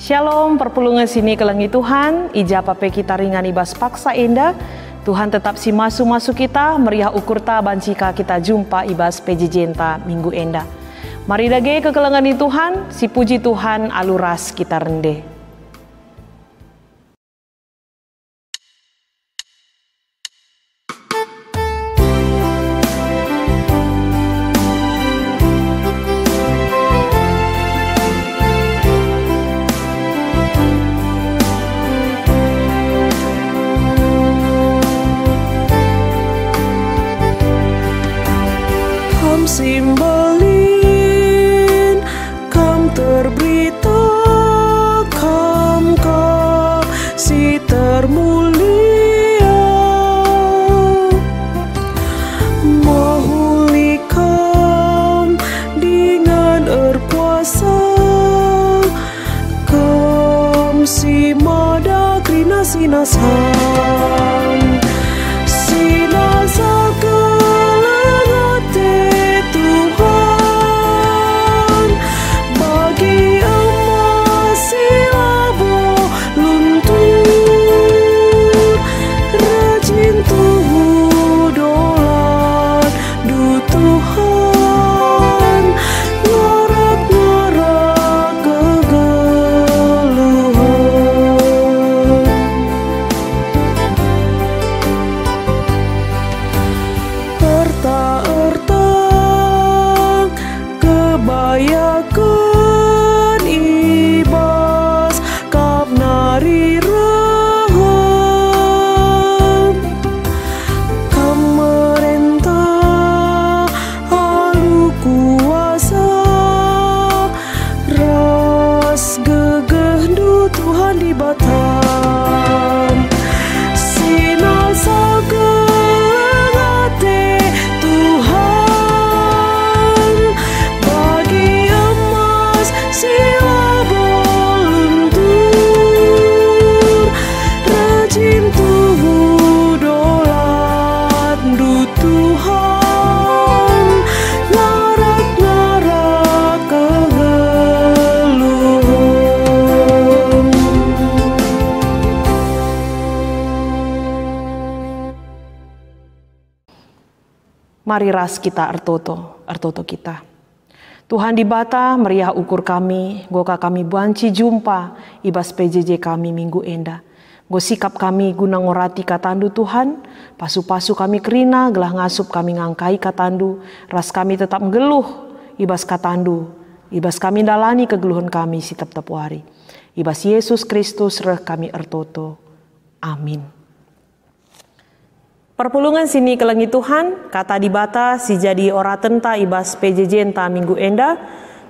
Shalom, perpulungan sini kelengi Tuhan, ija pape kita ringan ibas paksa indah. Tuhan tetap si masuk kita, meriah ukur ta bancika kita jumpa ibas pejejenta minggu enda. Mari dage kekelengan Tuhan, si puji Tuhan aluras kita rende. Simbolin, kam terberita, kam si termulia, mahulihkan dengan erkuasa, kam si mada krina sinasan, sinasa Tuhan bagi emas silabo luntur rajin tuh dolan du Tuhan ngorak-ngorak kegeluhan erta-erta kebayakan ibas kap nari raham kamerentah halu kuasa ras gegeh du Tuhan di Batam sinal sagengate Tuhan bagi emas silabo luntur rajin tuh dolat du Tuhan ngarak-ngarak kegeluhan. Mari ras kita ertoto kita. Tuhan di bata meriah ukur kami, goka kami banci jumpa ibas PJJ kami minggu enda. Go sikap kami guna ngorati katandu Tuhan, pasu-pasu kami kerina, gelah ngasup kami ngangkai katandu, ras kami tetap ngeluh ibas katandu, ibas kami dalani kegeluhan kami si tetap wari. Ibas Yesus Kristus reh kami ertoto. Amin. Perpulungan sini kelengi Tuhan, kata di bata si jadi ora tenta ibas PJJ enta minggu enda,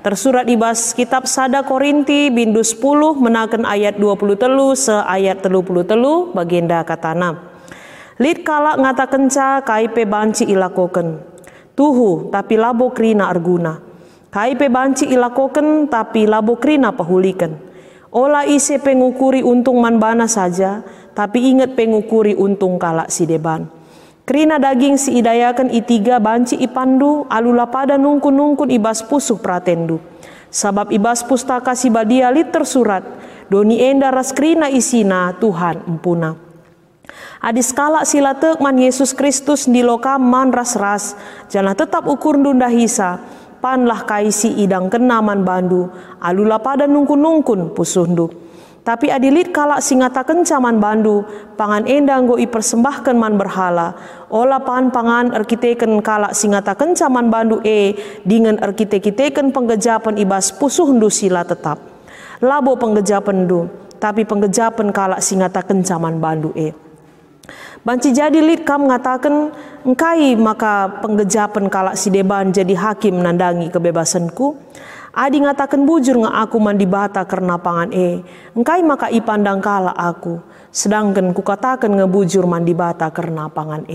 tersurat ibas kitab Sada Korinti bindu 10 menaken ayat 20 telu se ayat 30 telu bagenda katana. Lid kalak ngata kenca kaipe banci ilakoken, tuhu tapi labo krina arguna, kaipe banci ilakoken tapi labo krina pahuliken. Ola ise pengukuri untung manbana saja, tapi ingat pengukuri untung kalak si deban. Krina daging si idayakan itiga banci ipandu, alula pada nungkun-nungkun ibas pusuh pratendu. Sabab ibas pustaka si badia lit tersurat, doni enda ras krina isina Tuhan empuna. Adis kalak sila tekman Yesus Kristus di lokam man ras-ras, jangan tetap ukur ndunda hisa, panlah kaisi idang kenaman bandu, alula pada nungkun-nungkun pusuhndu. Tapi adilit kalak singata kencaman bandu, pangan endang go ipersembahkan man berhala. Ola pangan erkiteken kalak singata kencaman bandu dengan erkite-kiteken penggejapan ibas pusuh ndu sila tetap. Labo penggejapan ndu, tapi penggejapan kalak singata kencaman bandu Banci jadi lit kam ngatakan engkai maka penggejapan kalak si deban jadi hakim nandangi kebebasanku. Adi ngatakan bujur nga aku mandi bata karena pangan engkai maka ipandang kala aku, sedangkan ku katakan ngebujur mandi bata karena pangan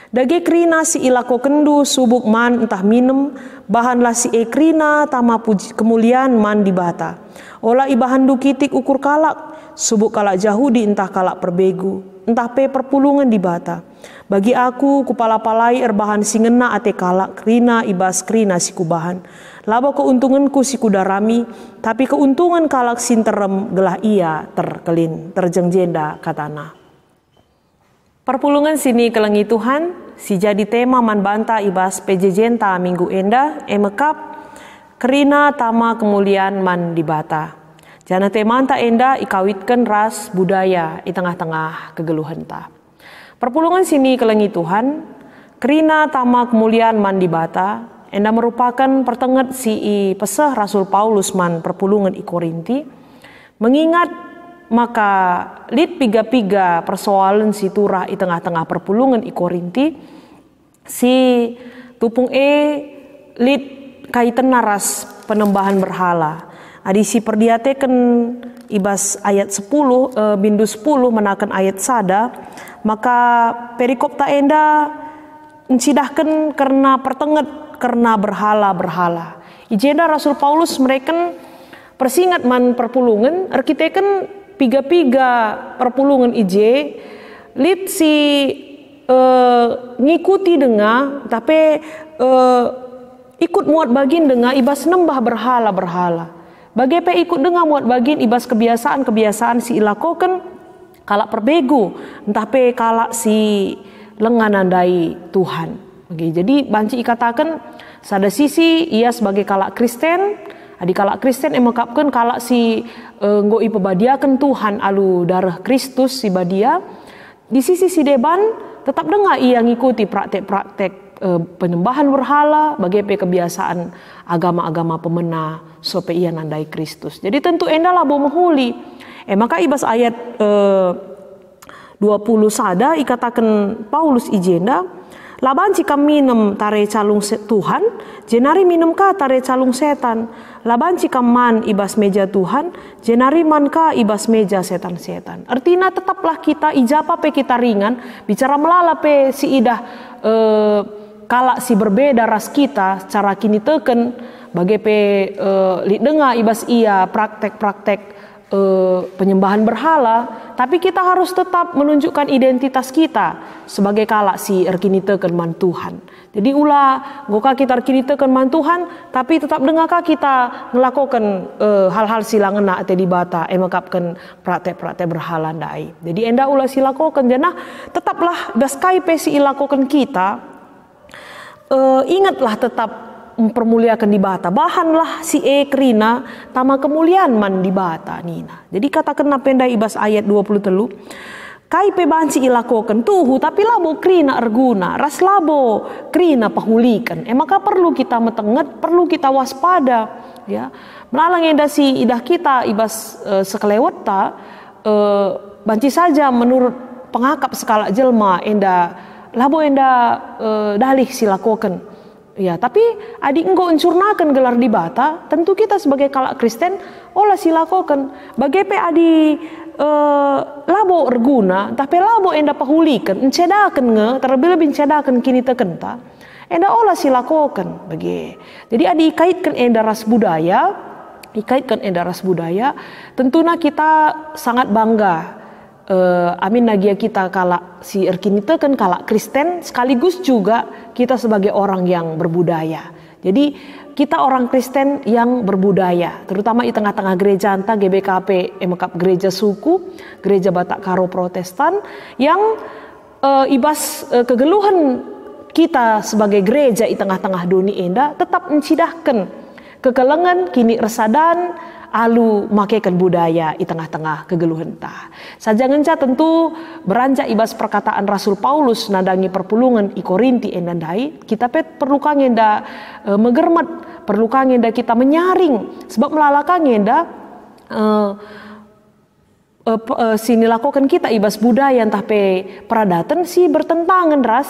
Dage krina si ilako kendu subuk man entah minum, bahanlah si krina tama puji kemuliaan man di bata. Ola ibahan du kitik ukur kalak, subuk kalak Jahudi entah kalak perbegu, entah pe perpulungan di bata. Bagi aku kupala-palai erbahan singena ate kalak krina ibas krina si kubahan. Laba keuntunganku si kudarami, tapi keuntungan kalak sinterem gelah ia terkelin, terjengjenda katana. Perpulungan sini kelengi Tuhan, si jadi tema man banta ibas PJJ minggu enda, emekap kerina tama kemuliaan man di bata. Jana temanta enda ikawitkan ras budaya di tengah-tengah kegeluhan ta. Perpulungan sini kelengi Tuhan, kerina tama kemuliaan man di bata, enda merupakan pertengat si pesah Rasul Paulus man perpulungan i Korinti, mengingat maka lit piga-piga persoalan si turah di tengah-tengah perpulungan i Korinti, si tupung lit kaitan naras penembahan berhala. Adi si perdiateken ibas ayat 10 bindu 10 menakan ayat sada, maka perikop ta enda mencidahkan karena pertengat karena berhala-berhala. Ijenda Rasul Paulus mereka persingat man perpulungan, arkiteken piga-piga perpulungan ije, lit si ngikuti denga, tapi ikut muat bagin denga ibas nembah berhala-berhala. Bagaimana ikut dengar muat bagin ibas kebiasaan-kebiasaan si ilakokan kalak perbegu, entah pe kalak si lenganandai Tuhan. Oke, jadi banci ikatakan sada sisi ia sebagai kalak Kristen, adi kalak Kristen emekapkan kalak si ngoi pebadiakan Tuhan alu darah Kristus si badia. Di sisi si deban tetap dengar ia ngikuti praktek-praktek penyembahan berhala, bagaimana kebiasaan agama-agama pemena sope ia nandai Kristus. Jadi tentu enda labo menghuli. Maka ibas ayat 20 sada ikatakan Paulus ijenda, laban jika minum tare calung Tuhan, jenari minum ka tare calung setan. Laban jika man ibas meja Tuhan, jenari man ka ibas meja setan-setan. Artinya tetaplah kita ijapa pe kita ringan, bicara melala pe si idah kalak si berbeda ras kita, cara kini teken bagaimana dengar ibas ia praktek-praktek penyembahan berhala, tapi kita harus tetap menunjukkan identitas kita sebagai kalak si erkini teken man Tuhan. Jadi ulah goka kita erkini teken man Tuhan, tapi tetap dengakah kita melakukan hal-hal silangena ate di bata emakapkan praktek-praktek berhala ndai. Jadi enda ulah silakokan jenah tetaplah daskai pe si ilakokan kita. Ingatlah tetap mempermuliakan di bata. Bahanlah si kerina tama kemuliaan man di bata nina. Jadi katakan napenda ibas ayat 20 telu. Kai pe bahan si ilakokan tuhu tapi labo krina erguna. Ras labo krina pahulikan. Maka perlu kita metenget, perlu kita waspada. Ya, melalang enda si idah kita ibas sekelewat ta. Banci saja menurut pengakap sekala jelma enda labo enda dalih silakokan. Ya, tapi adik engkau encurnakan gelar di bata, tentu kita sebagai kalak Kristen olah silakokan. Bagaimana adi labo erguna, tapi labo enda pahulikan, encedakan nge, terlebih-lebih encedakan kini tekenta, enda olah silakokan. Bagi. Jadi adi kaitkan enda ras budaya, tentunya kita sangat bangga. Amin nagia kita kalak si erkini teken kalak Kristen, sekaligus juga kita sebagai orang yang berbudaya. Jadi kita orang Kristen yang berbudaya, terutama di tengah-tengah gereja anta GBKP emekap gereja suku, gereja Batak Karo Protestan yang ibas kegeluhan kita sebagai gereja di tengah-tengah dunia enda tetap mencidahkan kekelengan kini resadan alu makaikan budaya di tengah-tengah kegeluhan ta. Saja ngenca tentu beranjak ibas perkataan Rasul Paulus nadangi perpulungan i Korinti endandai, kita perlu kangenda megermet, perlu kangenda kita menyaring sebab melalakang enda sini lakukan kita ibas budaya entah pe peradatan si bertentangan ras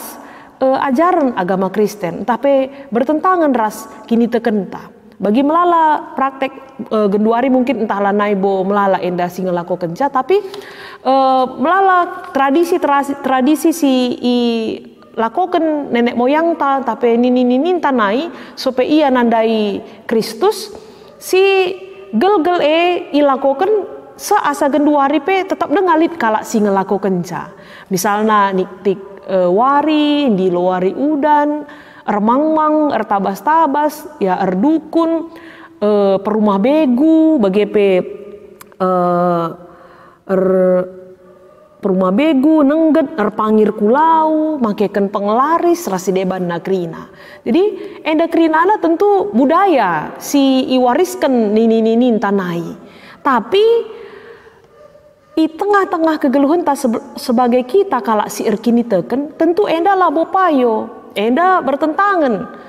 ajaran agama Kristen, entah pe bertentangan ras kini tekenta. Bagi melala praktek genduari mungkin entahlah naibo melala enda singa lako kenca, tapi melala tradisi si lakokan nenek moyang ta, tapi nini tanai supaya ia nandai Kristus si gel ilakokan seasa genduari pe tetap dengalit kalak si ngelako kenca. Misalnya niktik wari, di luari udan, ermangmang, ertabas-tabas, ya erdukun, perumah begu, bagepe perumah begu, nengget, erpangir kulau, makeken penglaris, rasideban nakrina. Jadi enda krina ada tentu budaya si iwariskan nini tanai. Tapi i tengah-tengah kegeluhan tak sebagai kita kalak si erkini teken, tentu enda labo payo, enda bertentangan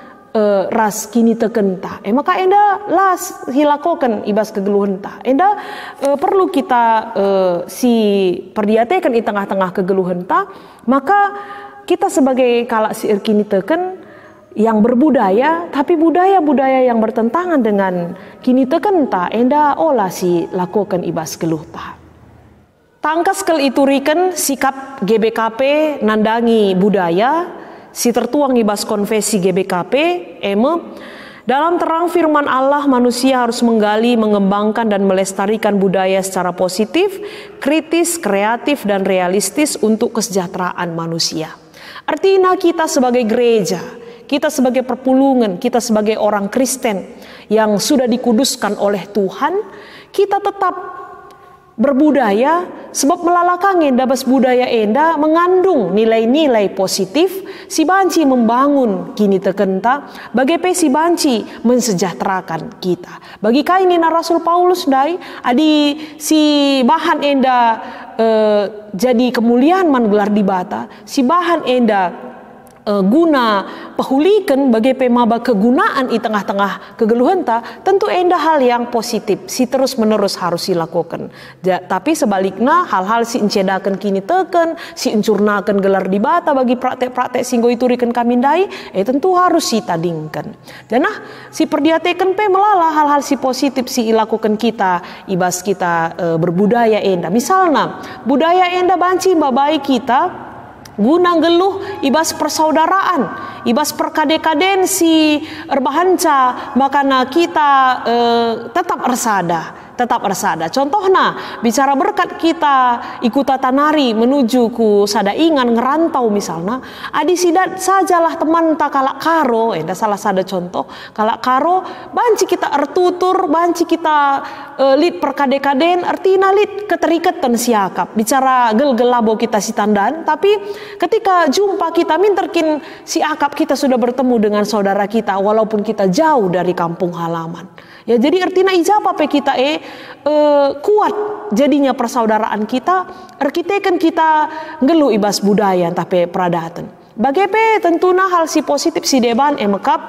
ras kini teken ta. Maka enda las hilakokan ibas kegeluhan ta. Enda perlu kita si perdiatekan i tengah-tengah kegeluhan ta. Maka kita sebagai kalak si erkini teken yang berbudaya, tapi budaya-budaya yang bertentangan dengan kini teken ta, enda olah si lakokan ibas geluh ta. Tangkas kel ituriken sikap GBKP nandangi budaya, si tertuang ibas konfesi GBKP, dalam terang firman Allah manusia harus menggali, mengembangkan dan melestarikan budaya secara positif, kritis, kreatif dan realistis untuk kesejahteraan manusia. Artinya kita sebagai gereja, kita sebagai perpulungan, kita sebagai orang Kristen yang sudah dikuduskan oleh Tuhan, kita tetap berbudaya, sebab melalakang enda bas budaya enda mengandung nilai-nilai positif, si banci membangun kini tekenta, bagaimana si banci mensejahterakan kita. Bagi kaini na Rasul Paulus dai, adi si bahan enda jadi kemuliaan man gelar di bata, si bahan enda guna pahulikan bagi pemaba kegunaan di tengah-tengah kegeluhan ta, tentu enda hal yang positif si terus menerus harus dilakukan. Tapi sebaliknya hal-hal si encedakan kini teken, si encurnakan gelar di bata bagi praktek-praktek singgo iturikan kamindai, tentu harus si tadingkan. Janah si perdiatekan pe melala hal-hal si positif si ilakukan kita, ibas kita berbudaya enda. Misalnya budaya enda banci babai kita guna geluh ibas persaudaraan, ibas perkade-kadensi erbahanca, makana kita tetap ersada. Contohnya bicara berkat kita ikuta tanari menuju ku sadaingan ngerantau misalnya, adi sidat sajalah teman tak kalak karo, salah sada contoh kalak karo, banci kita ertutur, banci kita lid perkade-kaden, artinya lid keterikatan siakap, bicara gel-gelabo kita si tandan, tapi ketika jumpa kita minterkin si akap kita sudah bertemu dengan saudara kita walaupun kita jauh dari kampung halaman. Ya jadi artinya ijapa pe kita kuat jadinya persaudaraan kita, erkitekan kita ngelu ibas budaya tapi peradaatan. Bagaimana tentunya hal si positif si deban mekap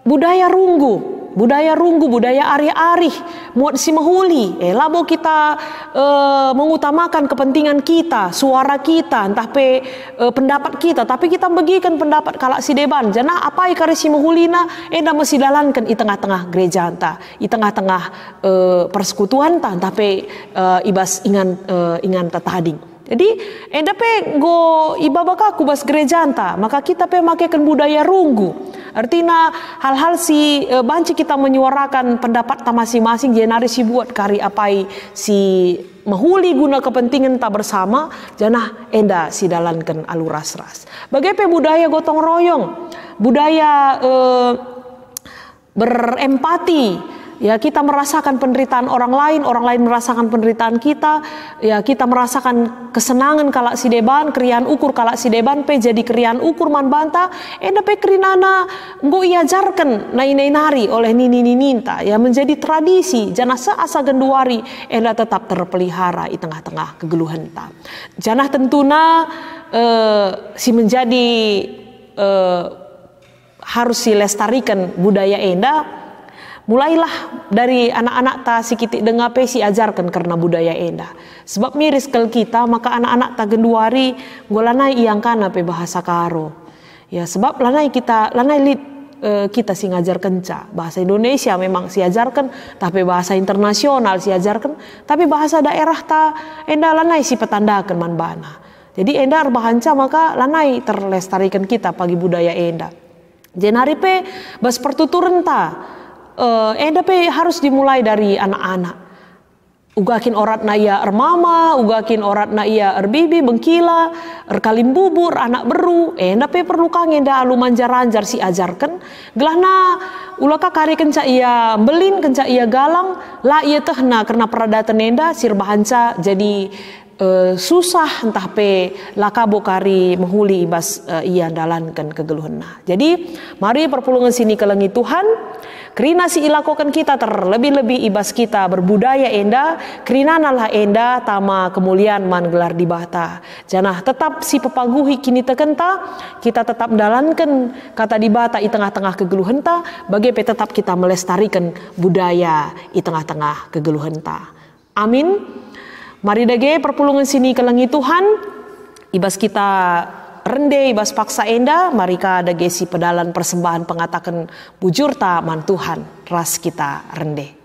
budaya runggu, budaya ari-ari, muat si mahuli, labo kita mengutamakan kepentingan kita, suara kita, entah pendapat kita, tapi kita bagikan pendapat kalak si deban, jana apa ikari si mahulina, enda mesti dalankan di tengah-tengah gereja anta, di tengah-tengah persekutuan ta, tapi ibas ingan tatading. Jadi enda pe go ibabaka kubas gereja anta, maka kita pe makaikan budaya runggu. Artinya hal-hal si banci kita menyuarakan pendapat ta masing-masing jenari si buat kari apai si mahuli guna kepentingan ta bersama, janah enda si dalankan aluras-ras. Bagaimana budaya gotong royong, budaya berempati. Ya kita merasakan penderitaan orang lain merasakan penderitaan kita. Ya kita merasakan kesenangan kalak si deban, krian ukur kalak si deban pe jadi krian ukur man banta. Enda pe krinana nggo iajarkan nai-nari oleh nini-nininta. Ya menjadi tradisi janah seasa genduari enda tetap terpelihara di tengah-tengah kegeluhan ta. Janah tentuna si menjadi harus dilestarikan budaya enda. Mulailah dari anak-anak ta si kitik dengar pe si ajarkan karena budaya enda. Sebab miris kel kita maka anak-anak ta genduari golanai iyang kana pe bahasa karo. Ya sebab lanai lid kita si ngajar kenca. Bahasa Indonesia memang si ajarkan, tapi bahasa internasional si ajarkan, tapi bahasa daerah ta enda lanai si petandakan man bana. Jadi enda arbahanca maka lanai terlestarikan kita pagi budaya enda. Jenari pe bas pertuturan ta enda pe harus dimulai dari anak-anak. Ugakin orat na ia ermama, ugakin orat na ia erbibi, bengkila, erkalim bubur, anak beru. Enda pe perlu kangen da alu manjar-anjar si ajarkan. Gelahna ulaka kari kenca ia belin, kenca ia galang, la ia tehna karena peradatan enda sirbahanca jadi susah entah pe lakabo kari menghuli ibas ia dalankan kegeluhanna. Jadi mari perpulungan sini kelengi Tuhan. Kerina si ilakokan kita terlebih-lebih ibas kita berbudaya enda, kerina nalah enda tama kemuliaan man gelar di bata. Janah tetap si pepaguhi kini tekenta, kita tetap mendalankan kata di bata i tengah-tengah kegeluhenta, bagi pe tetap kita melestarikan budaya i tengah-tengah kegeluhenta. Amin. Mari dage perpulungan sini kelengi Tuhan, ibas kita rende ibas paksa enda, marika ada gesi pedalan persembahan pengatakan bujur ta man Tuhan ras kita rende.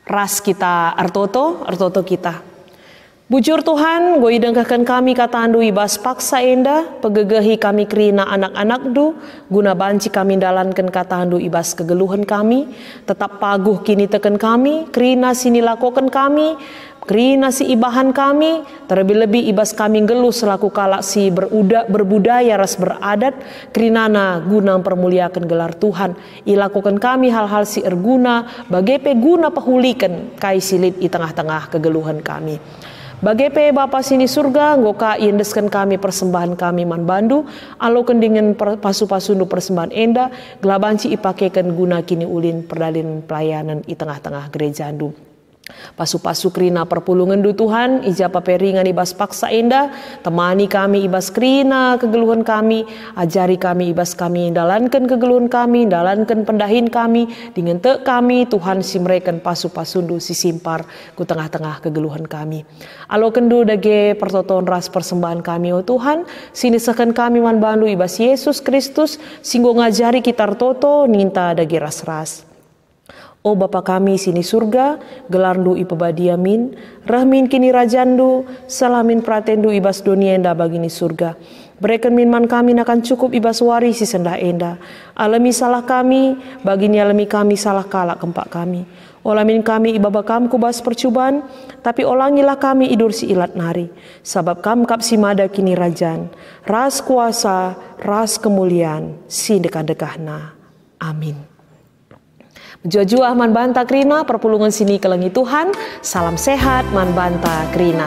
Ras kita artoto kita. Bujur Tuhan, goi dengkahkan kami kata andu ibas paksa enda, pegegehi kami kerina anak-anak du, guna banci kami dalankan kata andu ibas kegeluhan kami, tetap paguh kini teken kami, kerina sini lakokan kami, kerina si ibahan kami, terlebih-lebih ibas kami geluh selaku kalak si berbudaya ras beradat, kerinana guna permuliakan gelar Tuhan, ilakukan kami hal-hal si erguna, bagepe guna pehulikan kai silit di tengah-tengah kegeluhan kami. Bagepe Bapa sini surga, ngoka indeskan kami persembahan kami man bandu, alokan dengan pasu-pasundu persembahan enda, gelabanci ipakekan guna kini ulin perdalin pelayanan di tengah-tengah gereja andu. Pasu-pasu kerina perpulungan du Tuhan, ijapa peringan ibas paksa enda, temani kami ibas kerina kegeluhan kami, ajari kami ibas kami, dalankan kegeluhan kami, dalankan pendahin kami, dengan tek kami Tuhan simrekan pasu-pasundu si simpar ku tengah-tengah kegeluhan kami. Alo kendu dage pertoton ras persembahan kami oh Tuhan, sini seken kami man bandu ibas Yesus Kristus, singgo ngajari kita toto ninta dage ras-ras. O Bapa kami sini surga, gelarndu ipebadiamin, rahmin kini rajandu, salamin pratendu ibas dunia enda bagini surga. Berikan minman kami akan cukup ibas wari si sendah enda. Alami salah kami, bagini alami kami salah kalak kempak kami. Olamin kami ibaba kam kubas percubaan, tapi olangilah kami idur si ilat nari. Sabab kam kap si mada kini rajan, ras kuasa, ras kemuliaan, si dekah-dekahna. Amin. Jua-jua man banta krina, perpulungan sini kelengi Tuhan, salam sehat man banta krina.